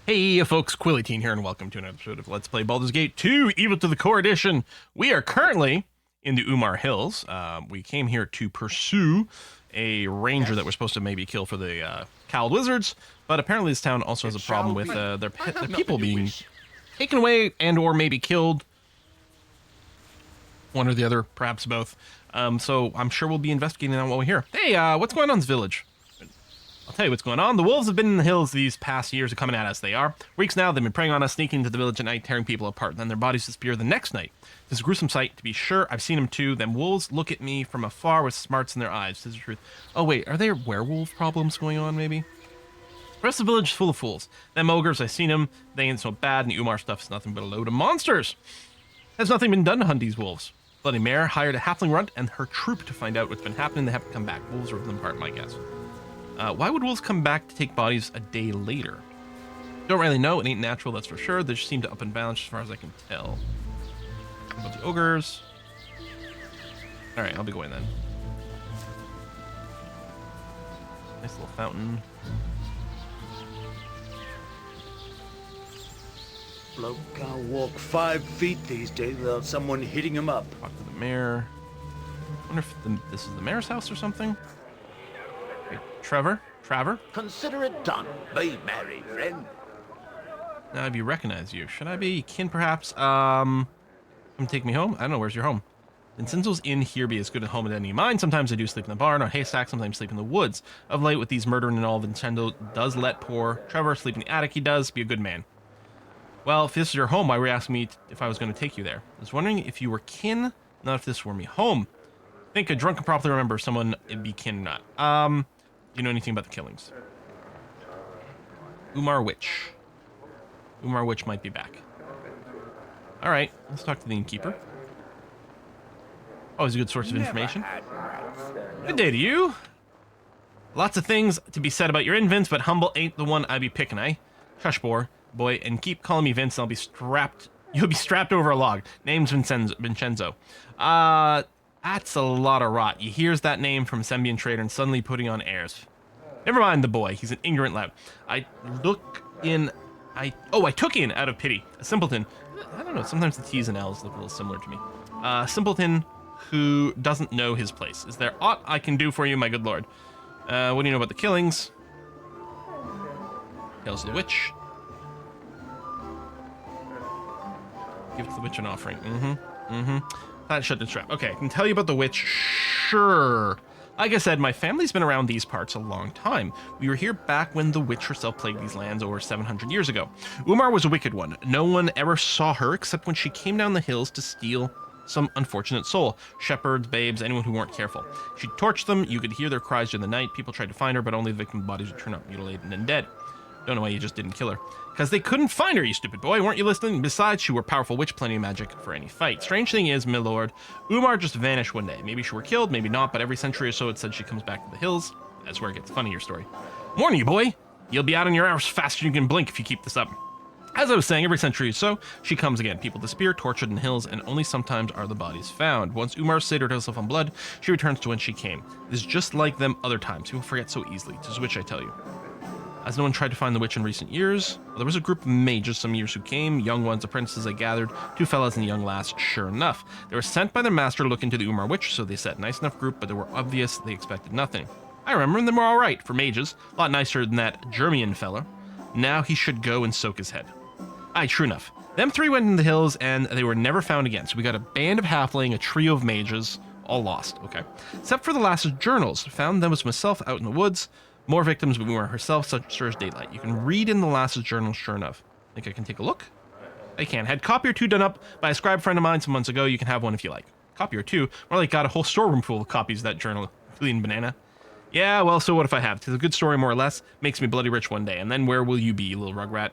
Hey folks, Quillyteen here, and welcome to another episode of Let's Play Baldur's Gate 2, Evil to the Core Edition. We are currently in the Umar Hills. We came here to pursue a ranger that we're supposed to maybe kill for the Cowled Wizards, but apparently this town also has a problem with their people being taken away and or maybe killed. One or the other, perhaps both. So I'm sure we'll be investigating that while we're here. Hey, what's going on in this village? I'll tell you what's going on. The wolves have been in the hills these past years, coming at us. They are. Weeks now, they've been preying on us, sneaking into the village at night, tearing people apart. Then their bodies disappear the next night. This is a gruesome sight, to be sure. I've seen them too. Them wolves look at me from afar with smarts in their eyes. This is the truth. Oh wait, are there werewolf problems going on, maybe? The rest of the village is full of fools. Them ogres, I've seen them. They ain't so bad, and the Umar stuff is nothing but a load of monsters. Has nothing been done to hunt these wolves? Bloody Mare hired a halfling runt and her troop to find out what's been happening. They have to come back. Wolves rip them apart, my guess. Why would wolves come back to take bodies a day later? Don't really know. It ain't natural, that's for sure. They just seem to up and balance as far as I can tell. What about the ogres? Alright, I'll be going then. Nice little fountain. Bloke can't walk 5 feet these days without someone hitting him up. Talk to the mayor. I wonder if this is the mayor's house or something? Hey, Trevor? Consider it done. Be merry, friend. Now I recognize you. Should I be kin, perhaps? Come take me home? I don't know. Where's your home? Vincenzo's inn here be as good a home as any of mine. Sometimes I do sleep in the barn or haystack. Sometimes sleep in the woods. Of late, with these murdering and all, Vincenzo does let poor Trevor sleep in the attic. He does. Be a good man. Well, if this is your home, why were you asking me if I was going to take you there? I was wondering if you were kin, not if this were me home. I think a drunk can probably remember if someone would be kin or not. Do you know anything about the killings? Umar Witch. Umar Witch might be back. Alright, let's talk to the Innkeeper. Always a good source of information. Good day to you. Lots of things to be said about your Vince, but humble ain't the one I be picking, eh? Hush, boy, and keep calling me Vince, and I'll be strapped. You'll be strapped over a log. Name's Vincenzo. That's a lot of rot. You hears that name from a Sembian trader and suddenly putting on airs. Never mind the boy. He's an ignorant lout. I took in out of pity. A simpleton. I don't know. Sometimes the T's and L's look a little similar to me. A simpleton who doesn't know his place. Is there aught I can do for you, my good lord? What do you know about the killings? Tales of the witch. Give to the witch an offering. That shut the trap. Okay, I can tell you about the witch. Sure. Like I said, my family's been around these parts a long time. We were here back when the witch herself plagued these lands over 700 years ago. Umar was a wicked one. No one ever saw her except when she came down the hills to steal some unfortunate soul. Shepherds, babes, anyone who weren't careful. She torched them. You could hear their cries during the night. People tried to find her, but only the victim bodies would turn up mutilated and dead. Don't know why you just didn't kill her. Because they couldn't find her, you stupid boy. Weren't you listening? Besides, she were a powerful witch, plenty of magic for any fight. Strange thing is, my lord, Umar just vanished one day. Maybe she were killed, maybe not, but every century or so it said she comes back to the hills. That's where it gets funny, your story. Warning you, boy. You'll be out on your hours faster than you can blink if you keep this up. As I was saying, every century or so, she comes again. People disappear, tortured in the hills, and only sometimes are the bodies found. Once Umar sated herself on blood, she returns to when she came. It is just like them other times. People forget so easily. 'Tis a witch, I tell you. As no one tried to find the witch in recent years, well, there was a group of mages some years who came, young ones, apprentices I gathered, 2 fellas and a young lass, sure enough. They were sent by their master to look into the Umar witch, so they said nice enough group, but they were obvious they expected nothing. I remember them were alright, for mages, a lot nicer than that Germian fella. Now he should go and soak his head. Aye, true enough. Them 3 went in the hills, and they were never found again, so we got a band of halfling, a trio of mages, all lost, okay. Except for the lass's journals, found them as myself out in the woods. More victims, but Umar herself, such sure as daylight. You can read in the lass's journal, sure enough. Think I can take a look? I can. Had copy or 2 done up by a scribe friend of mine some months ago. You can have one if you like. Copy or 2? More like got a whole storeroom full of copies of that journal. Clean banana. Yeah, well, so what if I have? 'Tis a good story, more or less. Makes me bloody rich one day. And then where will you be, you little rugrat?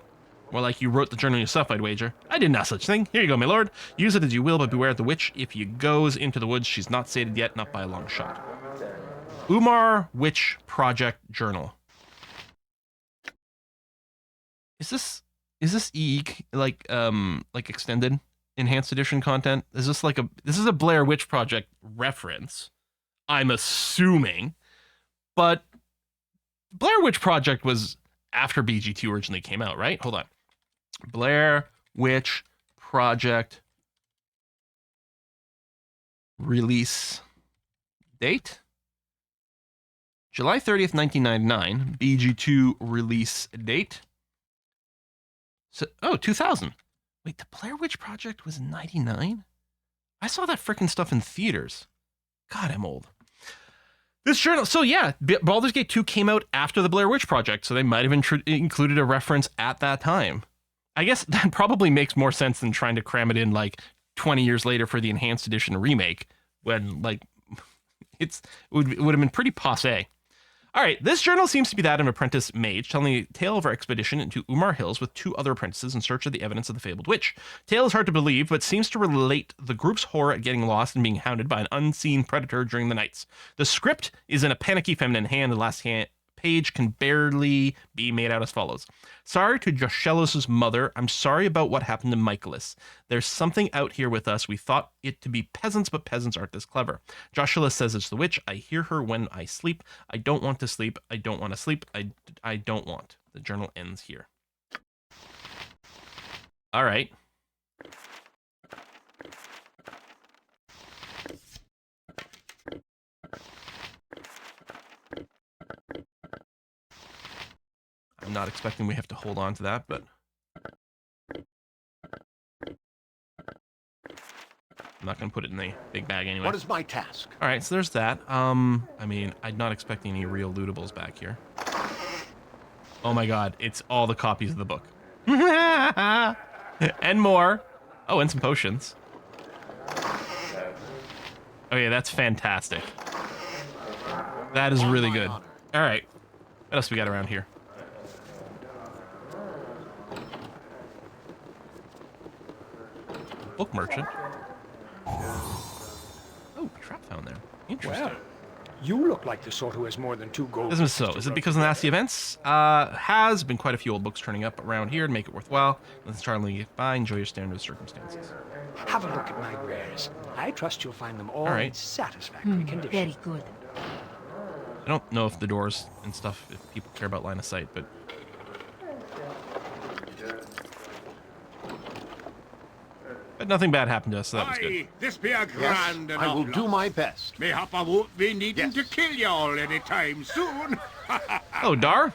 More like you wrote the journal yourself, I'd wager. I did not such thing. Here you go, my lord. Use it as you will, but beware of the witch. If you goes into the woods, she's not sated yet, not by a long shot. Umar Witch Project Journal. Is this like extended enhanced edition content? Is this like this is a Blair Witch Project reference, I'm assuming, but Blair Witch Project was after BG2 originally came out, right? Hold on. Blair Witch Project release date. July 30th, 1999. BG2 release date. So, 2000. Wait, the Blair Witch Project was 99? I saw that freaking stuff in theaters. God, I'm old. This journal, so yeah, Baldur's Gate 2 came out after the Blair Witch Project, so they might have included a reference at that time. I guess that probably makes more sense than trying to cram it in like 20 years later for the Enhanced Edition remake, when like it would have been pretty passé. All right, this journal seems to be that of an apprentice mage telling the tale of our expedition into Umar Hills with 2 other apprentices in search of the evidence of the fabled witch. Tale is hard to believe, but seems to relate the group's horror at getting lost and being hounded by an unseen predator during the nights. The script is in a panicky feminine hand. The last page can barely be made out as follows. Sorry to Joshelos' mother. I'm sorry about what happened to Michaelis. There's something out here with us. We thought it to be peasants, but peasants aren't this clever. Joshelos says it's the witch. I hear her when I sleep. I don't want to sleep. I don't want to sleep. I don't want. The journal ends here. All right. I'm not expecting we have to hold on to that, but I'm not going to put it in the big bag anyway. What is my task? All right, so there's that. I mean, I'm not expecting any real lootables back here. Oh my god, it's all the copies of the book. And more. Oh, and some potions. Oh yeah, that's fantastic. That is really good. All right, what else we got around here? Book merchant. Oh, trap found there. Interesting. Well, you look like the sort who has more than 2 gold. Isn't it so? Is it because of the nasty events? Has been quite a few old books turning up around here to make it worthwhile. Let's try and get by. Enjoy your standard circumstances. Have a look at my wares. I trust you'll find them all right. in satisfactory condition. Very good. I don't know if the doors and stuff, if people care about line of sight, but nothing bad happened to us, so that was good. Aye, this be a grand I will do my best. Mayhap I won't be needing Yes. to kill y'all anytime soon. Oh, Dar?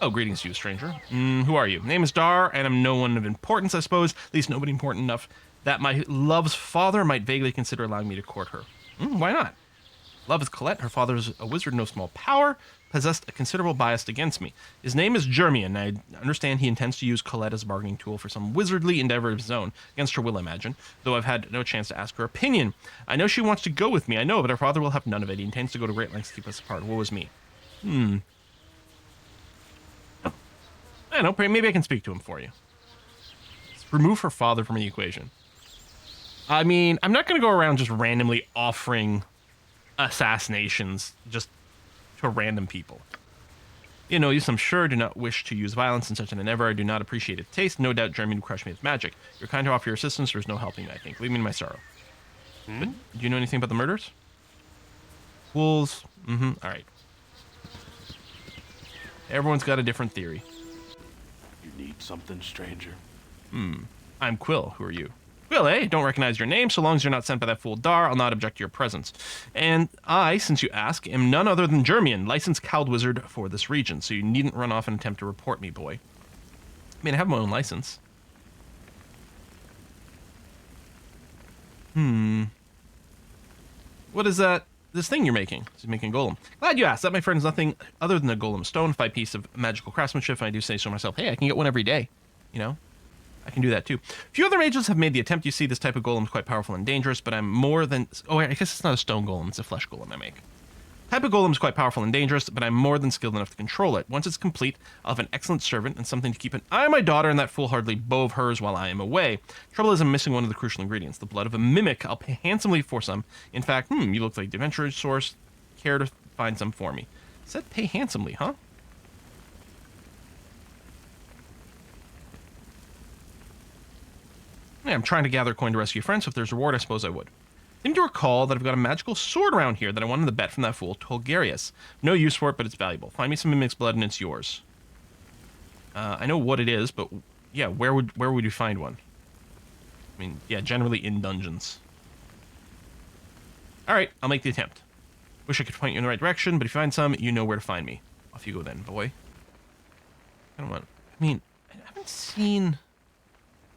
Oh, greetings to you, stranger. Who are you? Name is Dar, and I'm no one of importance, I suppose. At least nobody important enough that my love's father might vaguely consider allowing me to court her. Why not? Love is Colette. Her father is a wizard of no small power, possessed a considerable bias against me. His name is Jermian. I understand he intends to use Colette as a bargaining tool for some wizardly endeavor of his own, against her will, I imagine, though I've had no chance to ask her opinion. I know she wants to go with me, I know, but her father will have none of it. He intends to go to great lengths to keep us apart. Woe is me. I don't know, maybe I can speak to him for you. Let's remove her father from the equation. I mean, I'm not going to go around just randomly offering assassinations just to random people. You know, I'm sure do not wish to use violence in such an endeavor. I do not appreciate its taste. No doubt Jeremy would crush me with magic. You're kind to offer your assistance. There's no helping me, I think. Leave me in my sorrow. But do you know anything about the murders? Wolves. All right. Everyone's got a different theory. You need something, stranger? I'm Quill. Who are you? Quill, eh? Don't recognize your name. So long as you're not sent by that fool Dar, I'll not object to your presence. And I, since you ask, am none other than Jermian, licensed cowled wizard for this region, so you needn't run off and attempt to report me, boy. I mean, I have my own license. What is that? This thing you're making? He's making a golem. Glad you asked. That, my friend, is nothing other than a golem stone, 5 piece of magical craftsmanship. And I do say so myself. Hey, I can get one every day. You know, I can do that too. Few other mages have made the attempt. You see, this type of golem is quite powerful and dangerous, but I'm more than... Oh, I guess it's not a stone golem. It's a flesh golem I make. Type of golem is quite powerful and dangerous, but I'm more than skilled enough to control it. Once it's complete, I'll have an excellent servant and something to keep an eye on my daughter and that foolhardy beau of hers while I am away. Trouble is I'm missing one of the crucial ingredients, the blood of a mimic. I'll pay handsomely for some. In fact, you look like the adventurer's source. Care to find some for me? Said pay handsomely, huh? Yeah, I'm trying to gather coin to rescue friends, so if there's a reward, I suppose I would. Seem to recall that I've got a magical sword around here that I wanted to bet from that fool Tolgarius. No use for it, but it's valuable. Find me some mimic's blood and it's yours. I know what it is, but yeah, where would you find one? I mean, yeah, generally in dungeons. All right, I'll make the attempt. Wish I could point you in the right direction, but if you find some, you know where to find me. Off you go then, boy. I don't want. I mean, I haven't seen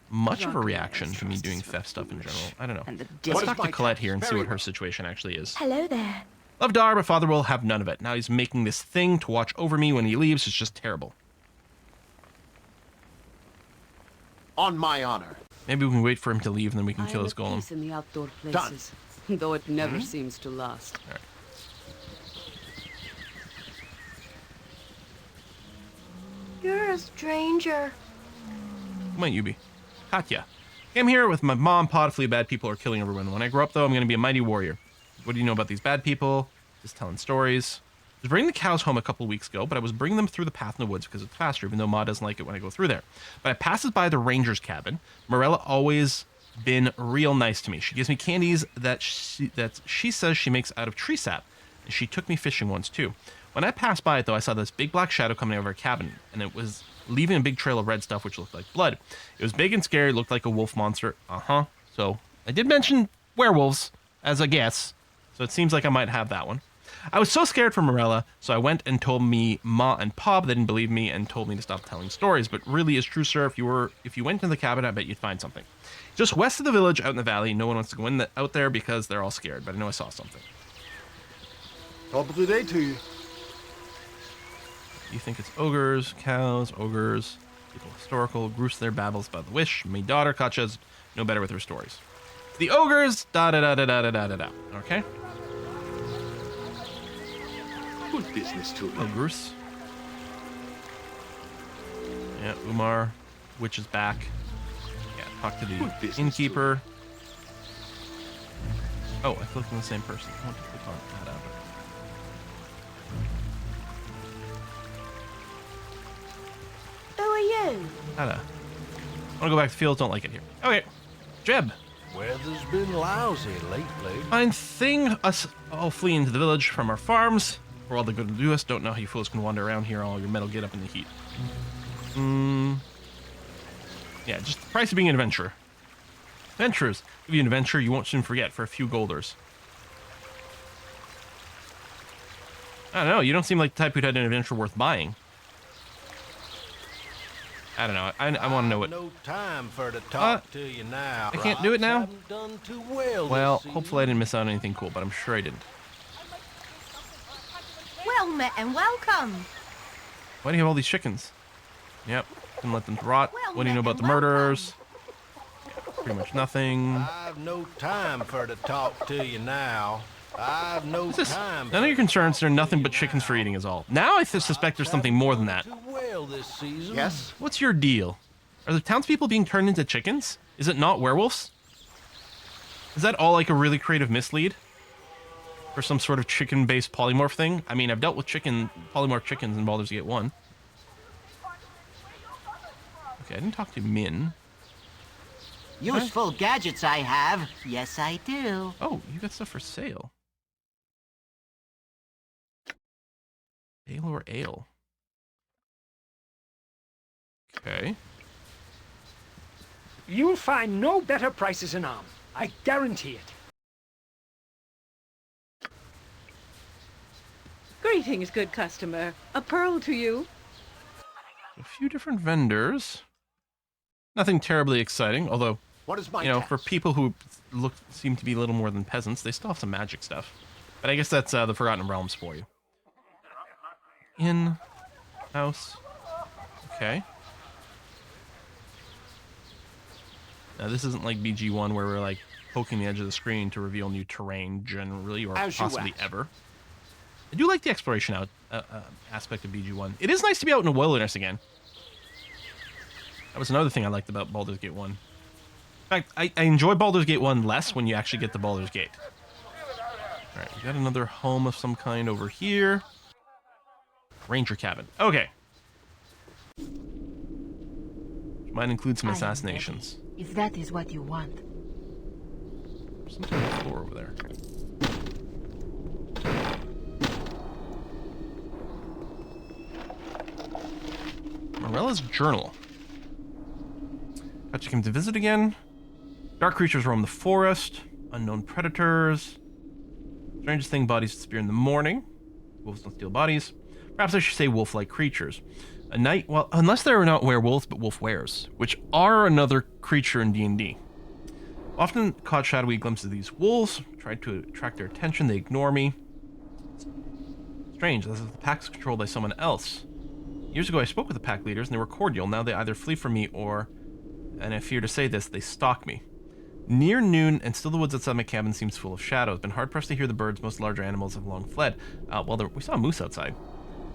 much of a reaction to me doing theft stuff in general. I don't know. Let's talk to Colette here and see what her situation actually is. Hello there. Love Dar, but father will have none of it. Now he's making this thing to watch over me when he leaves. It's just terrible. On my honor. Maybe we can wait for him to leave and then we can I kill am his at golem. peace in the outdoor places, though it never seems to last. All right. You're a stranger. Who might you be? Katya. I'm here with my mom, Pod, Flea, bad people are killing everyone. When I grow up, though, I'm going to be a mighty warrior. What do you know about these bad people? Just telling stories. I was bringing the cows home a couple of weeks ago, but I was bringing them through the path in the woods because it's faster, even though Ma doesn't like it when I go through there. But I passes by the ranger's cabin. Marella always been real nice to me. She gives me candies that she says she makes out of tree sap. And she took me fishing once, too. When I passed by it, though, I saw this big black shadow coming out of our cabin, and it was leaving a big trail of red stuff, which looked like blood. It was big and scary, looked like a wolf monster. So, I did mention werewolves as a guess, so it seems like I might have that one. I was so scared for Marella, so I went and told me Ma and Pa, but they didn't believe me and told me to stop telling stories. But really, it's true, sir. If you went to the cabin, I bet you'd find something. Just west of the village, out in the valley. No one wants to go out there because they're all scared, but I know I saw something. Top of the day to you. You think it's ogres, cows, ogres, people historical, Groose their babbles about the wish. My daughter, Katya's no better with her stories. The ogres, da-da-da-da-da-da-da-da. Okay? Good business to Oh, me. Groose. Yeah, Umar, witch is back. Yeah, talk to Good the business innkeeper. Oh, I clicked on the same person. I want to click on that out. Who are you? I want to go back to the fields. Don't like it here. Okay, Jeb. Weather's been lousy lately. Fine thing, us all flee into the village from our farms. For all the good to do us, don't know how you fools can wander around here, all your metal get up in the heat. Yeah, just the price of being an adventurer. Adventurers, give you an adventure you won't soon forget for a few golders. I don't know, you don't seem like the type who'd had an adventure worth buying. I don't know, I want to know what... No time for to talk to you now. I can't do it now? Haven't done too well Well, this hopefully I didn't miss out on anything cool, but I'm sure I didn't. Well met and welcome. Why do you have all these chickens? Yep, can let them rot. Well What do you know met about the and welcome. murderers? Pretty much nothing. I've no time for to talk to you now. I've no What's this? time. None of your concerns, they're nothing but chickens for eating is all. Now I suspect there's something more than that. Too well this season. Yes? What's your deal? Are the townspeople being turned into chickens? Is it not werewolves? Is that all like a really creative mislead? Or some sort of chicken-based polymorph thing? I mean, I've dealt with polymorph chickens in Baldur's Gate 1. Okay, I didn't talk to Min. Useful gadgets I have. Yes, I do. Oh, you got stuff for sale. Ale or ale? Okay. You'll find no better prices in Arm. I guarantee it. Greetings, good customer. A pearl to you. A few different vendors. Nothing terribly exciting, although, What is my you know, task? for people who seem to be little more than peasants, they still have some magic stuff. But I guess that's the Forgotten Realms for you. In house. Okay. Now this isn't like BG1 where we're like poking the edge of the screen to reveal new terrain generally, or As you possibly ask. ever. I do like the exploration aspect of BG1. It is nice to be out in the wilderness again. That was another thing I liked about Baldur's Gate 1. In fact, I enjoy Baldur's Gate 1 less when you actually get to Baldur's Gate. Alright, we got another home of some kind over here. Ranger cabin. Okay. Which might include some I am assassinations. ready, if that is what you want. There's something on the floor over there. Morella's Marelles Journal. Fetch came to visit again. Dark creatures roam the forest. Unknown predators. Strangest thing, bodies disappear in the morning. Wolves don't steal bodies. Perhaps I should say wolf-like creatures. A night, well, unless they are not werewolves, but wolf wares, which are another creature in D&D. Often caught shadowy glimpses of these wolves. Tried to attract their attention. They ignore me. Strange, as if the pack is controlled by someone else. Years ago, I spoke with the pack leaders, and they were cordial. Now they either flee from me or, and I fear to say this, they stalk me. Near noon, and still the woods outside my cabin seems full of shadows. Been hard-pressed to hear the birds. Most larger animals have long fled. We saw a moose outside.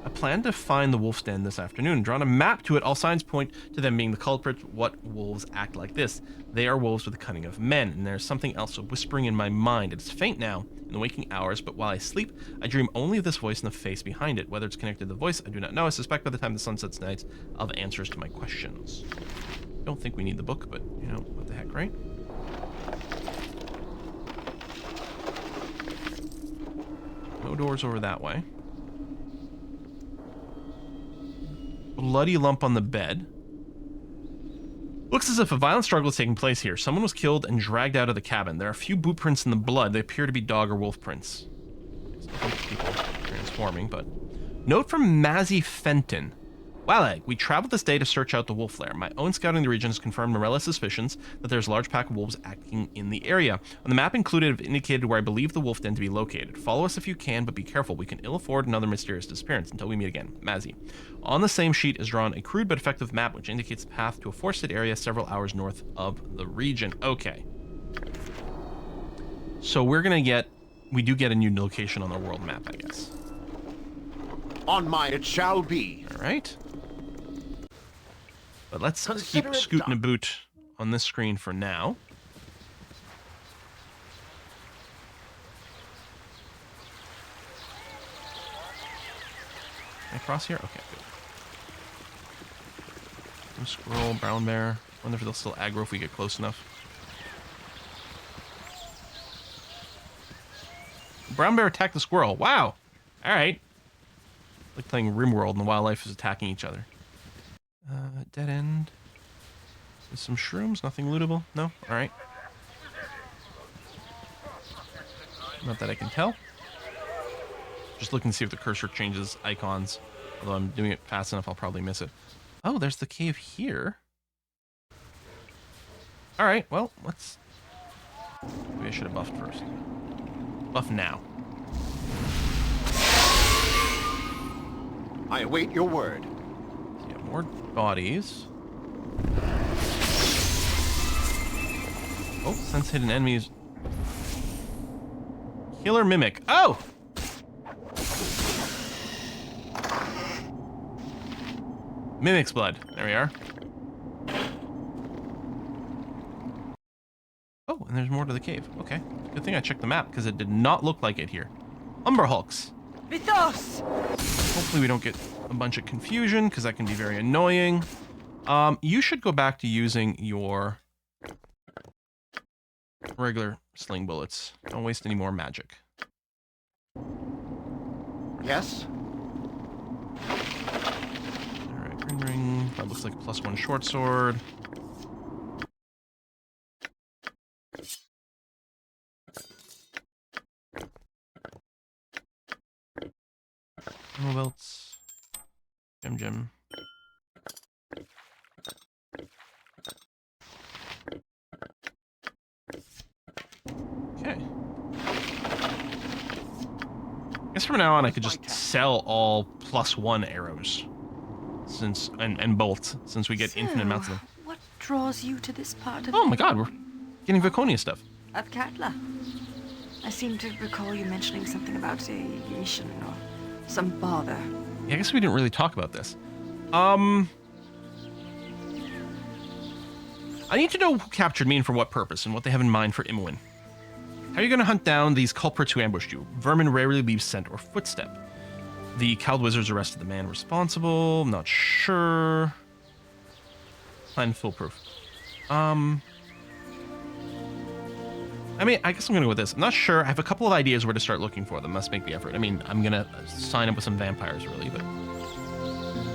I plan to find the wolf's den this afternoon. Drawn a map to it. All signs point to them being the culprits. What wolves act like this? They are wolves with the cunning of men, and there's something else whispering in my mind. It's faint now, in the waking hours, but while I sleep, I dream only of this voice and the face behind it. Whether it's connected to the voice, I do not know. I suspect by the time the sun sets tonight, I'll have answers to my questions. Don't think we need the book, but, you know, what the heck, right? No doors over that way. Bloody lump on the bed. Looks as if a violent struggle is taking place here. Someone was killed and dragged out of the cabin. There are a few boot prints in the blood. They appear to be dog or wolf prints. People transforming, but... Note from Mazzy Fenton. Wale, we traveled this day to search out the wolf lair. My own scouting the region has confirmed Marelles' suspicions that there's a large pack of wolves acting in the area. On the map included have indicated where I believe the wolf den to be located. Follow us if you can, but be careful. We can ill afford another mysterious disappearance until we meet again. Mazzy. On the same sheet is drawn a crude but effective map which indicates the path to a forested area several hours north of the region. Okay. So we do get a new location on the world map, I guess. On mine it shall be. All right. But let's keep scooting about on this screen for now. Can I cross here? Okay, good. Squirrel, brown bear. Wonder if they'll still aggro if we get close enough. Brown bear attacked the squirrel. Wow. All right. Like playing RimWorld and the wildlife is attacking each other. Dead end. There's some shrooms. Nothing lootable. No? Alright. Not that I can tell. Just looking to see if the cursor changes icons. Although I'm doing it fast enough, I'll probably miss it. Oh, there's the cave here. Alright, well, let's... Maybe I should have buffed first. Buff now. I await your word. Yeah, more bodies. Oh, sense hidden enemies. Killer mimic. Oh! Mimic's blood. There we are. Oh, and there's more to the cave. Okay. Good thing I checked the map, because it did not look like it here. Umberhulks. Vitos! Hopefully we don't get a bunch of confusion, because that can be very annoying. You should go back to using your regular sling bullets. Don't waste any more magic. Yes? Alright, ring. That looks like a +1 short sword. Ammo belts. Gem. Okay. I guess from now on I could just sell all +1 arrows. And bolts, since we get infinite amounts of them. What draws you to this part of Oh my god, we're getting Viconia stuff. of Katla? I seem to recall you mentioning something about a mission or some bother. Yeah, I guess we didn't really talk about this. I need to know who captured me and for what purpose, and what they have in mind for Imwin. How are you going to hunt down these culprits who ambushed you? Vermin rarely leave scent or footstep. The cowled wizards arrested the man responsible. Not sure. Plan foolproof. I mean, I guess I'm going to go with this. I'm not sure. I have a couple of ideas where to start looking for them. Must make the effort. I mean, I'm going to sign up with some vampires, really, but...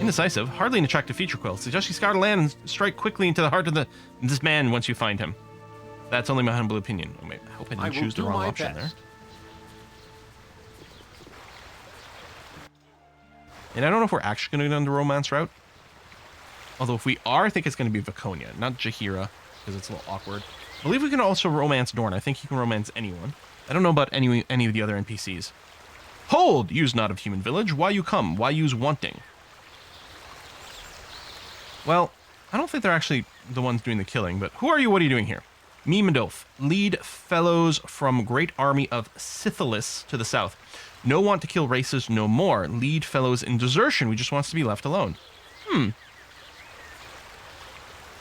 Indecisive, hardly an attractive feature, Quill. Suggest you scour the land and strike quickly into the heart of this man once you find him. That's only my humble opinion. I hope I didn't choose the wrong option there. And I don't know if we're actually going to go down the romance route. Although if we are, I think it's going to be Viconia, not Jahira, because it's a little awkward. I believe we can also romance Dorn. I think he can romance anyone. I don't know about any of the other NPCs. Hold! Use not of human village. Why you come? Why use wanting? Well, I don't think they're actually the ones doing the killing, but who are you? What are you doing here? Me, Madoff. Lead fellows from great army of Scythilis to the south. No want to kill races no more. Lead fellows in desertion. We just wants to be left alone.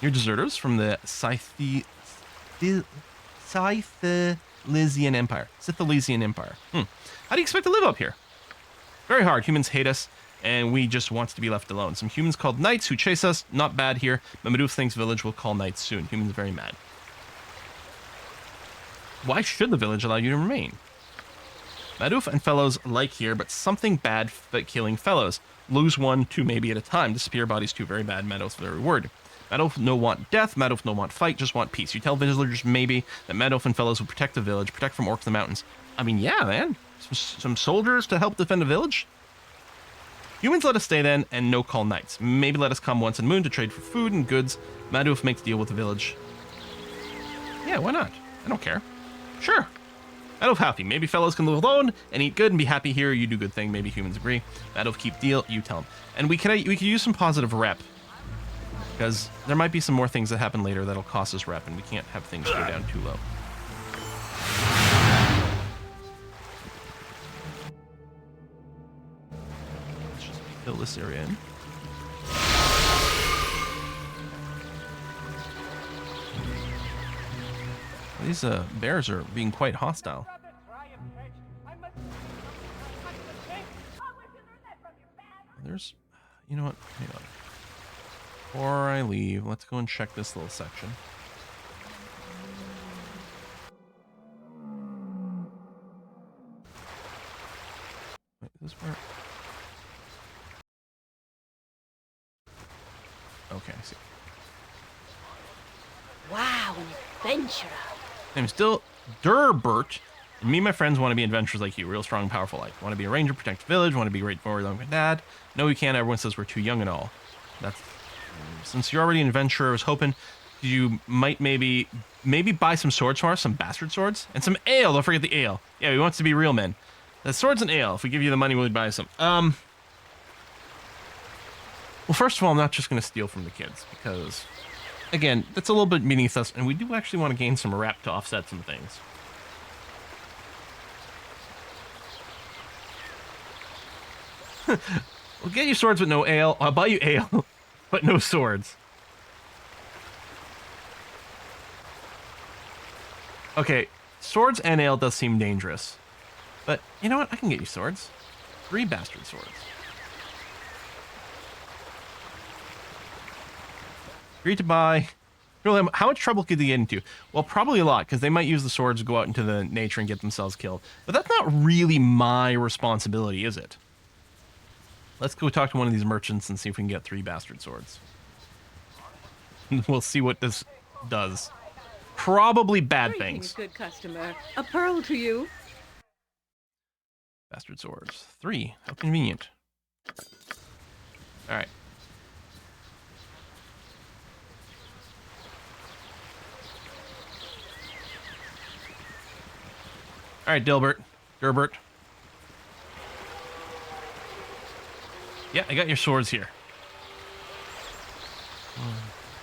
You're deserters from the Scythian Empire. Scythian Empire. How do you expect to live up here? Very hard. Humans hate us, and we just wants to be left alone. Some humans called knights who chase us. Not bad here, but Madoff thinks village will call knights soon. Humans very mad. Why should the village allow you to remain? Madoff and fellows like here, but something bad but killing fellows. Lose one, two maybe at a time. Disappear bodies too. Very bad. Madoff's very word. Madoff no want death. Madoff no want fight. Just want peace. You tell villagers maybe that Madoff and fellows will protect the village, protect from orcs in the mountains. I mean, yeah, man. Some soldiers to help defend a village. Humans let us stay then, and no call knights. Maybe let us come once in moon to trade for food and goods. Madoff makes deal with the village. Yeah, why not? I don't care. Sure. Madoff happy. Maybe fellows can live alone and eat good and be happy here. You do good thing. Maybe humans agree. Madoff keep deal. You tell them. And we could use some positive rep. Because there might be some more things that happen later that'll cost us rep, and we can't have things go down too low. Let's just fill this area in. These bears are being quite hostile. There's, you know what? Hang on. Before I leave, let's go and check this little section. Wait, is this where? Okay, I see. Wow, an adventurer. I'm still Durbert. And me and my friends want to be adventurers like you, real strong, powerful like. Want to be a ranger, protect the village, want to be great forward like my dad. No, we can't. Everyone says we're too young and all. That's since you're already an adventurer, I was hoping you might maybe buy some swords for us, some bastard swords, and some ale. Don't forget the ale. Yeah, we want to be real men. The swords and ale. If we give you the money, we'll buy some. Well, first of all, I'm not just going to steal from the kids because, again, that's a little bit beneath us, and we do actually want to gain some rep to offset some things. We'll get you swords with no ale. I'll buy you ale, but no swords. Okay, swords and ale does seem dangerous. But you know what? I can get you swords. 3 bastard swords. Agree to buy. Really, how much trouble could they get into? Well, probably a lot, because they might use the swords to go out into the nature and get themselves killed. But that's not really my responsibility, is it? Let's go talk to one of these merchants and see if we can get 3 bastard swords. We'll see what this does. Probably bad things. Good customer. A pearl to you. Bastard swords. 3. How convenient. All right. All right, Dilbert. Gerbert. Yeah, I got your swords here.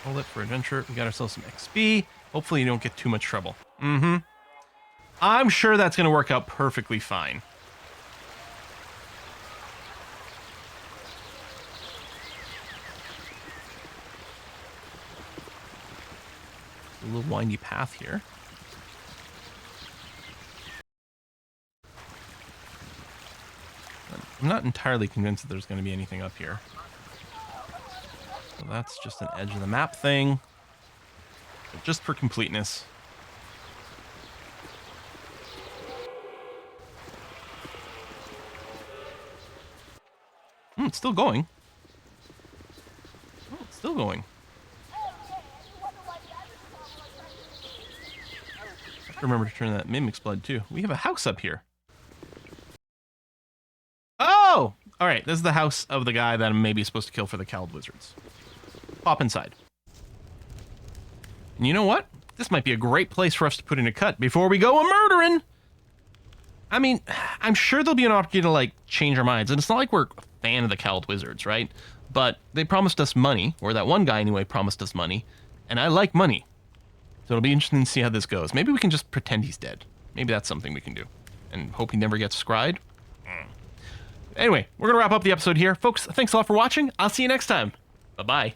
Hold it for adventure. We got ourselves some XP. Hopefully you don't get too much trouble. I'm sure that's going to work out perfectly fine. A little windy path here. I'm not entirely convinced that there's going to be anything up here. So that's just an edge of the map thing. But just for completeness. It's still going. Still going. Remember to turn that mimic's blood too. We have a house up here. Oh! Alright, this is the house of the guy that I'm maybe supposed to kill for the Cowled Wizards. Pop inside. And you know what? This might be a great place for us to put in a cut before we go a-murdering! I mean, I'm sure there'll be an opportunity to, like, change our minds. And it's not like we're a fan of the Cowled Wizards, right? But they promised us money, or that one guy anyway promised us money. And I like money. So it'll be interesting to see how this goes. Maybe we can just pretend he's dead. Maybe that's something we can do. And hope he never gets scryed. Anyway, we're going to wrap up the episode here. Folks, thanks a lot for watching. I'll see you next time. Bye-bye.